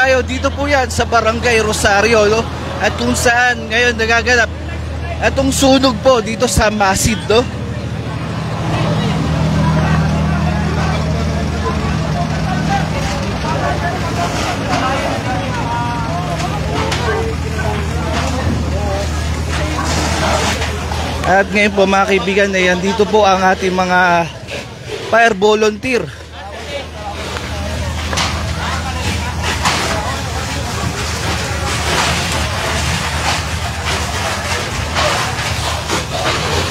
tayo. Dito po yan sa Barangay Rosario, no? At kung saan ngayon nagaganap atong sunog po dito sa Masid, no? At ngayon po mga kaibigan, ayan, dito po ang ating mga fire volunteer.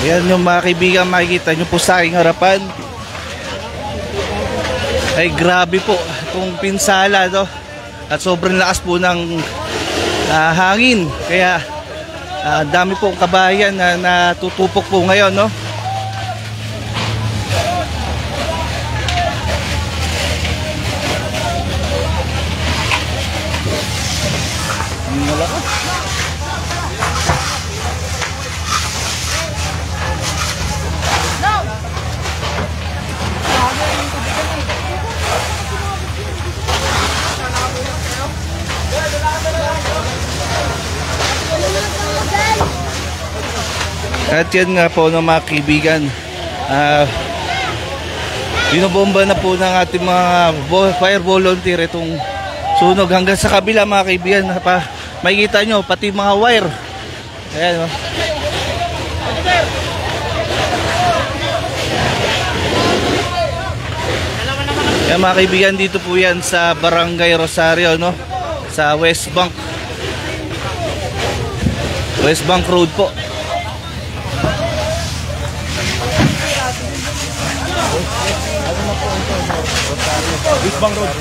Ayan yung mga kaibigan, makikita nyo po sa aking harapan. Ay grabe po itong pinsala, no? At sobrang lakas po ng hangin. Kaya dami pong kabayan na natutupok po ngayon, no? At yan nga po ng mga kaibigan, binobomba na po ng ating mga fire volunteer itong sunog hanggang sa kabila mga kaibigan. Makikita nyo pati mga wire. Ayan, no? Yan mga kaibigan, dito po yan sa Barangay Rosario, no? Sa West Bank Road po. West Bank Road.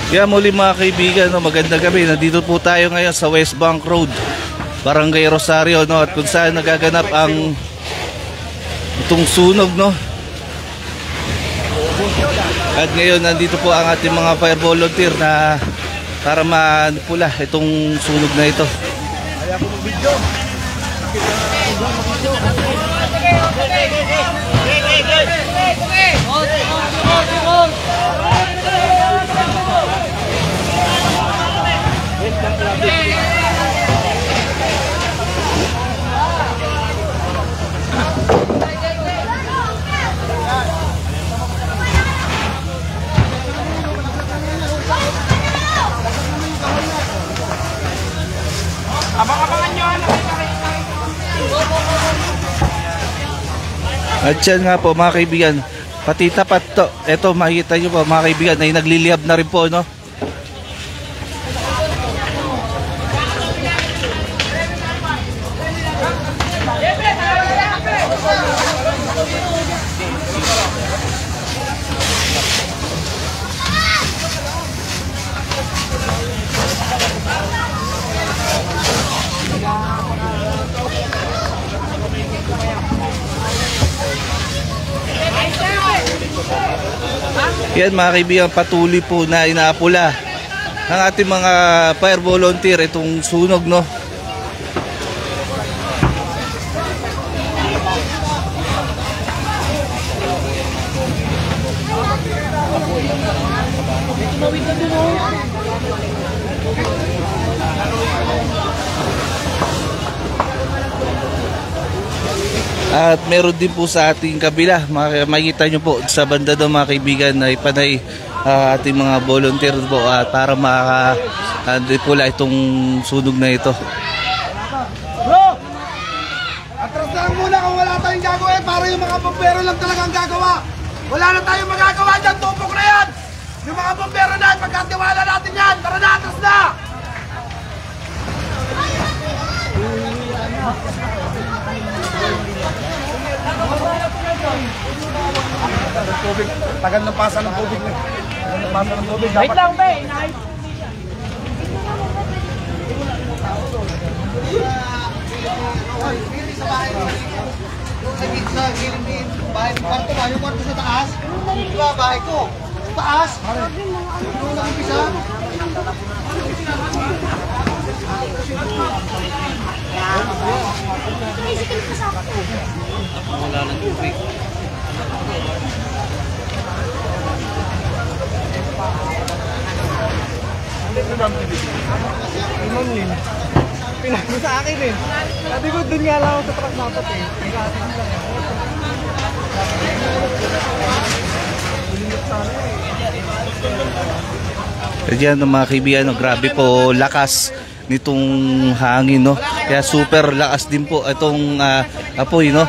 Kaya muli mga kaibigan, no, magandang gabi. Nandito po tayo ngayon sa West Bank Road, Barangay Rosario, no, at kung saan nagaganap ang itong sunog, no. At ngayon nandito po ang ating mga fire volunteer na para manipula itong sunog na ito. Kaya ko mag-video. Abang-abangan nyo ano. At yan nga po mga kaibigan, pati tapat to, eto makikita nyo po mga kaibigan ay naglilihab na rin po, no? Yan mga kaibigan, patuloy po na inaapula ng ating mga fire volunteer itong sunog, no? At meron din po sa ating kabila, makikita nyo po sa banda doon mga kaibigan na ipanay ating mga volunteer po para makapula itong sunog na ito. Bro! Atras lang muna kung wala tayong gagawin para yung mga bombero lang talagang gagawa. Wala na tayong magagawa dyan, tupok na yan! Yung mga bombero na, pagkatiwala natin yan, tara na, atras na! Tagal ng pasa ng tubig. Wait lang, be. Sa gilid, bahay ng kwarto ba? Yung kwarto sa taas? Diba, bahay ko? Taas? Yung nag-umpisa? Imam Lin. Pinagpo sa akin eh. Sabi ko, dun nga lang ako sa truck dapat eh. Nag-asin lang eh. Diyan mga kaibigan, no, grabe po lakas nitong hangin, no. Kaya super lakas din po itong apoy, no.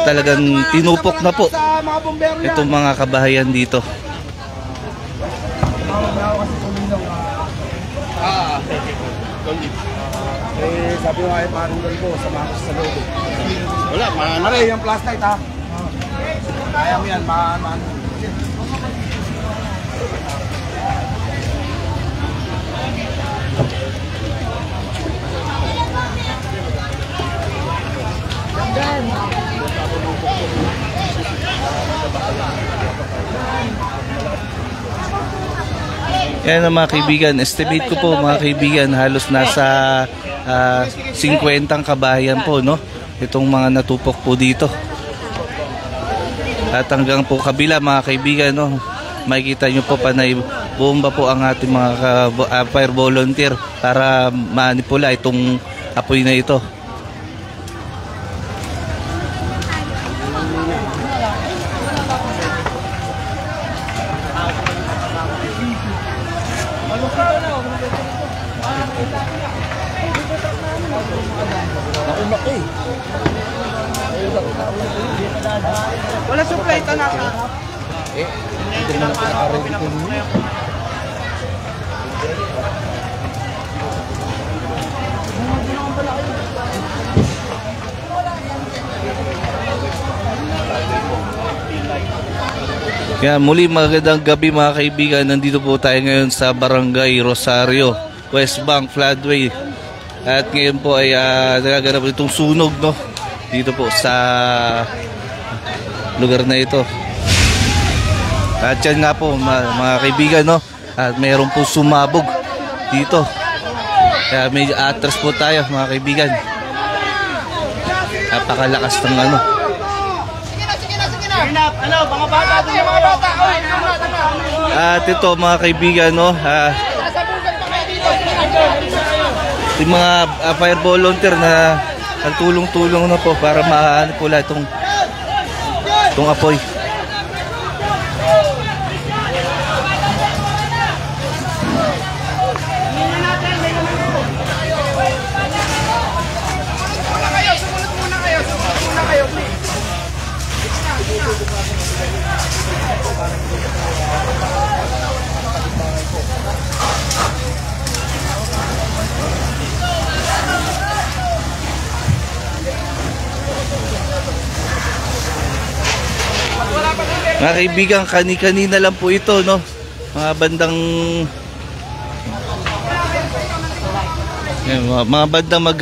Talagang tinupok na po itong mga kabahayan dito. Sabi ko nga parang ko sa mga sa loob. Wala, ano yung flashlight ha? Kaya mo yan, Yan ang mga kaibigan, estimate ko po mga kaibigan, halos nasa 50 kabahayan po, no, itong mga natupok po dito. At hanggang po kabila mga kaibigan, no, makikita nyo po panay bomba po ang ating mga fire volunteer para manipula itong apoy na ito. wala supply ito na. Hindi naman nakaka-ready ko niyo. Kaya muli magandang gabi mga kaibigan, nandito po tayo ngayon sa Barangay Rosario, West Bank, Floodway. At ngayon po ay nagaganap itong sunog, no, dito po sa lugar na ito. At yan nga po mga kaibigan, no, at mayroon po sumabog dito. Kaya medyo atras po tayo mga kaibigan. Napakalakas ng ano. Ano, mga bata, mga bata. At ito mga kaibigan, no, yung mga fire volunteer na nagtulong-tulong na po para maano po lahat itong apoy. Mga kaibigan, kani-kanina lang po ito, no, mga bandang mga bandang mag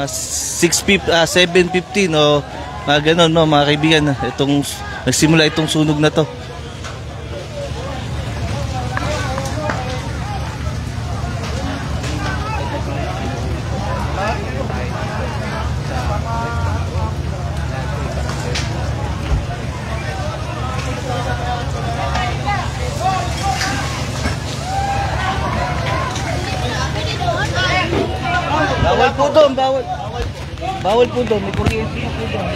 7:50 no, mga ganon, no, mga kaibigan, itong nagsimula itong sunog na to. Bawal po doon, bawal. Bawal po doon, may kuryente po doon.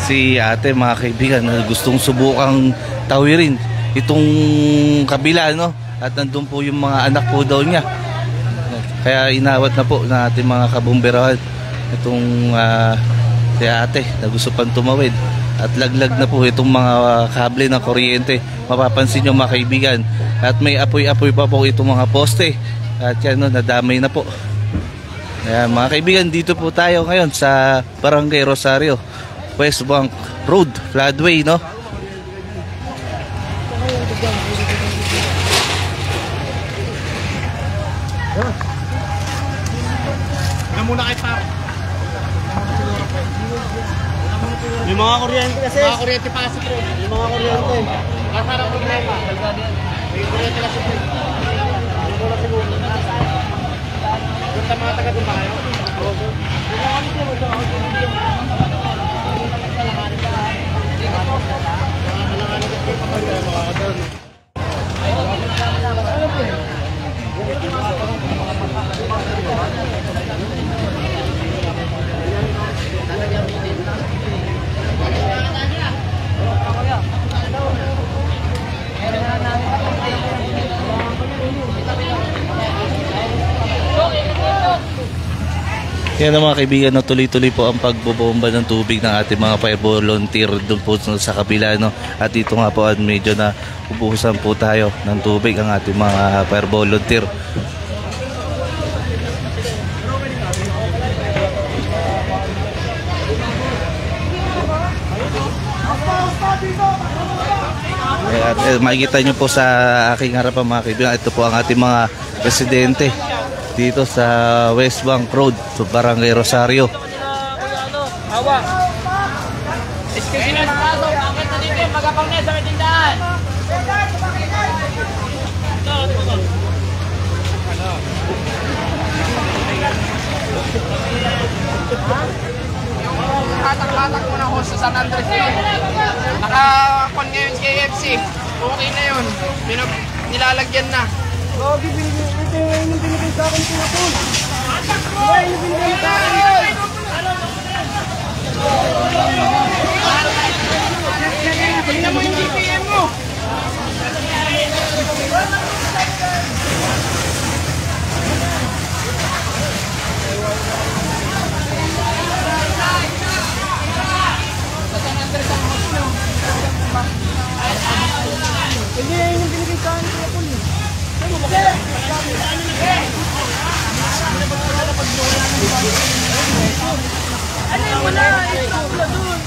Si ate mga kaibigan na gustong subukang tawirin itong kabila, no? At nandun po yung mga anak po daw niya. Kaya inawat na po na ating mga kabumberahan itong si ate na gusto pang tumawid. At laglag na po itong mga kable ng kuryente. Mapapansin nyo mga kaibigan. At may apoy-apoy pa po itong mga poste. At yan, no, nadamay na po. Ayan, mga kaibigan, dito po tayo ngayon sa Barangay Rosario, West Bank Road, Floodway, no? Muna kay Par. Yung mga kuryente kasi. Mga kuryente pasok rin. Yung mga kuryente. Kasarap problema. May kuryente kasi. May kuryente kasi. Sa mga taga doon ba kayo? Kaya mga kaibigan, no, tuloy-tuloy po ang pagbobomba ng tubig ng ating mga fire volunteer doon po sa kabila. No? At dito nga po medyo na ubuhusan po tayo ng tubig ang ating mga fire volunteer. At makikita nyo po sa aking harapan mga kaibigan, ito po ang ating mga residente dito sa West Bank Road, sa Barangay Rosario. Awa. Excuse me, bakit na dito yung magapang na sa tindahan? Hatak-hatak mo na ho sa San Andres yun. Nakakon ngayon KFC. Okay na yun. Nilalagyan na. Gogi, binigay sa akin sila po. Binigay sa akin. Tingnan mo yung GPM mo. Sa San Andres ang host nyo. Hindi, yung binigay sa akin sila po. Ano yung wala? Ito pula doon.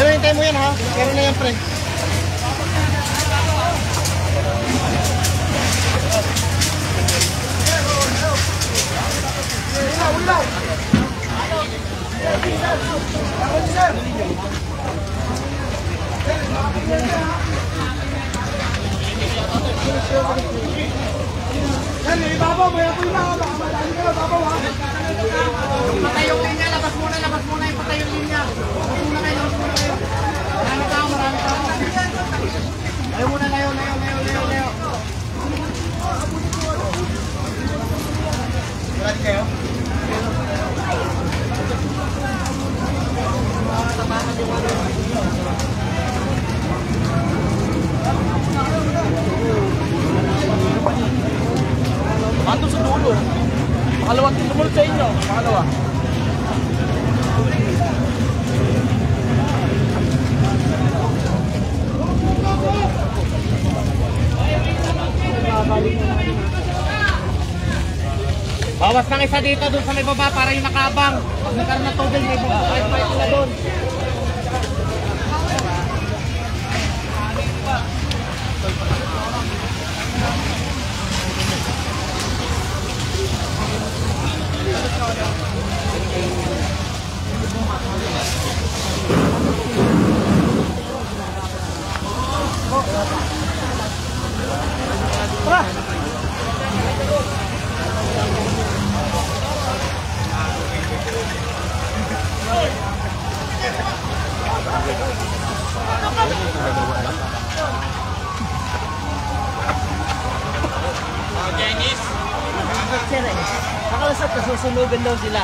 Pero hintay mo yan ha. Pero na yan pre. Patay yung linya, labas muna yung patay yung linya. Labas muna kayo. Marami tao. Layo muna, layo. Marami kayo? Ando sa dulo. Makalawat yung tumulot sa inyo. Makalawa. Bawas ng isa dito doon sa may baba para yung nakabang. Pag nagkaroon na tubig, may fight na doon. Chinese. Nakalasap na susunugan daw sila.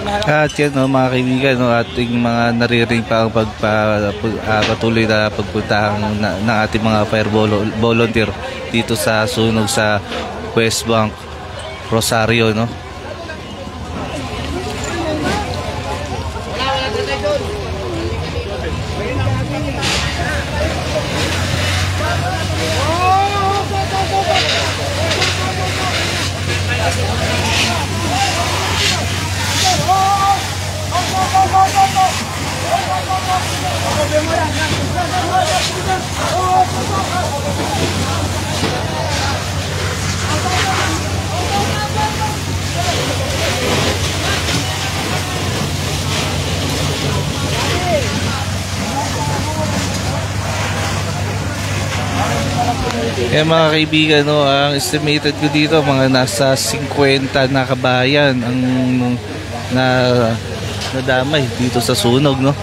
At yan mga kaibigan, ating mga naririnig pa ang patuloy na pagpunta ng ating mga fire volunteer dito sa sunog sa West Bank, Rosario, no? Kaya mga kaibigan, no, ang estimated ko dito mga nasa 50 na kabayan ang nadamay dito sa sunog, no.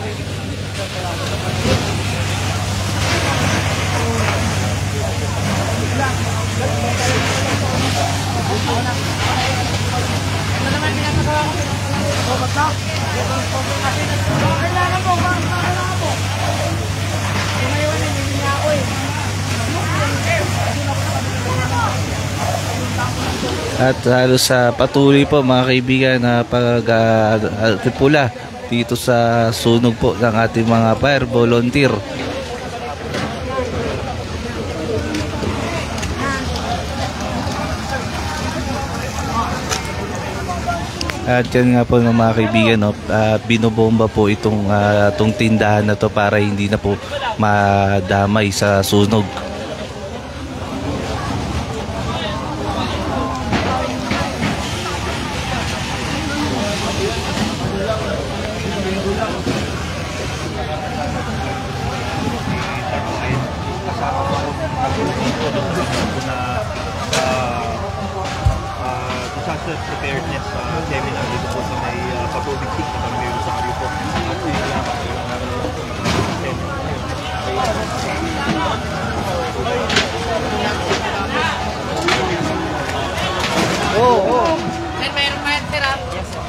At halos sa patuloy po mga kaibigan na pag-tripula dito sa sunog po ng ating mga fire volunteer. At yan nga po ng mga kaibigan, no, binobomba po itong tindahan na to para hindi na po madamay sa sunog. Disaster preparedness seminar dito po sa may Patuloy Peak na kami sa Rosario po. At Then mayroon pa yan, sir, ha? Yes, sir.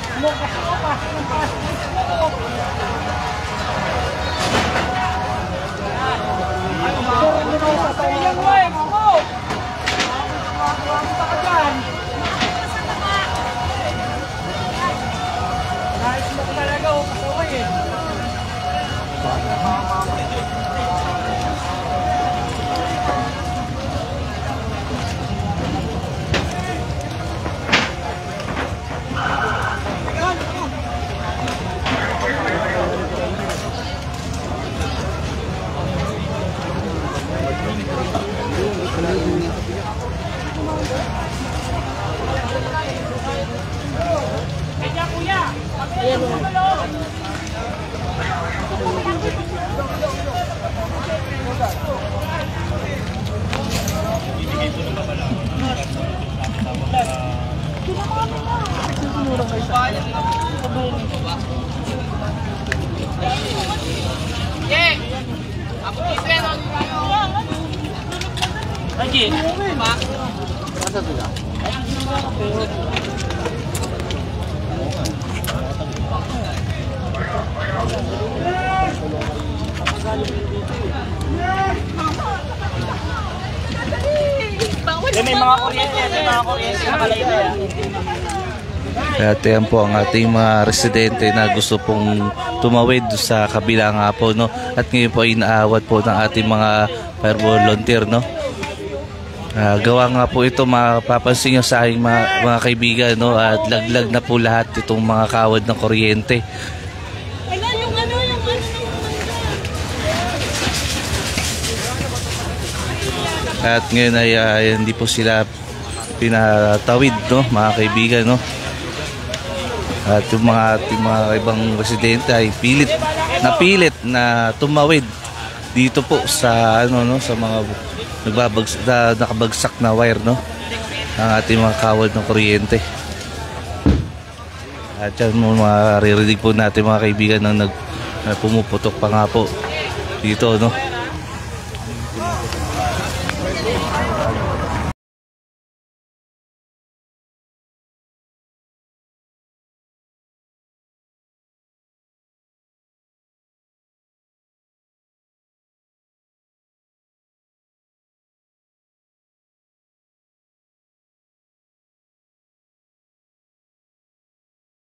Yeah. Ako dito yan, lagi. Pa. May mga kuryente na kalagay. At yan po ang ating mga residente na gusto pong tumawid sa kabila nga po, no. At ngayon po ay inaawat po ng ating mga fire volunteer, no. Gawa nga po ito, mapapansin nyo sa aking mga kaibigan, no, at laglag na po lahat itong mga kawad ng kuryente. At ngayon ay hindi po sila pinatawid, no, mga kaibigan, no. At yung mga ibang residente ay napilit na tumawid dito po sa sa mga nakabagsak na wire, no, ng ating mga kawad ng kuryente. At yan mo maririnig po natin mga kaibigan na pumuputok pa nga po dito, no.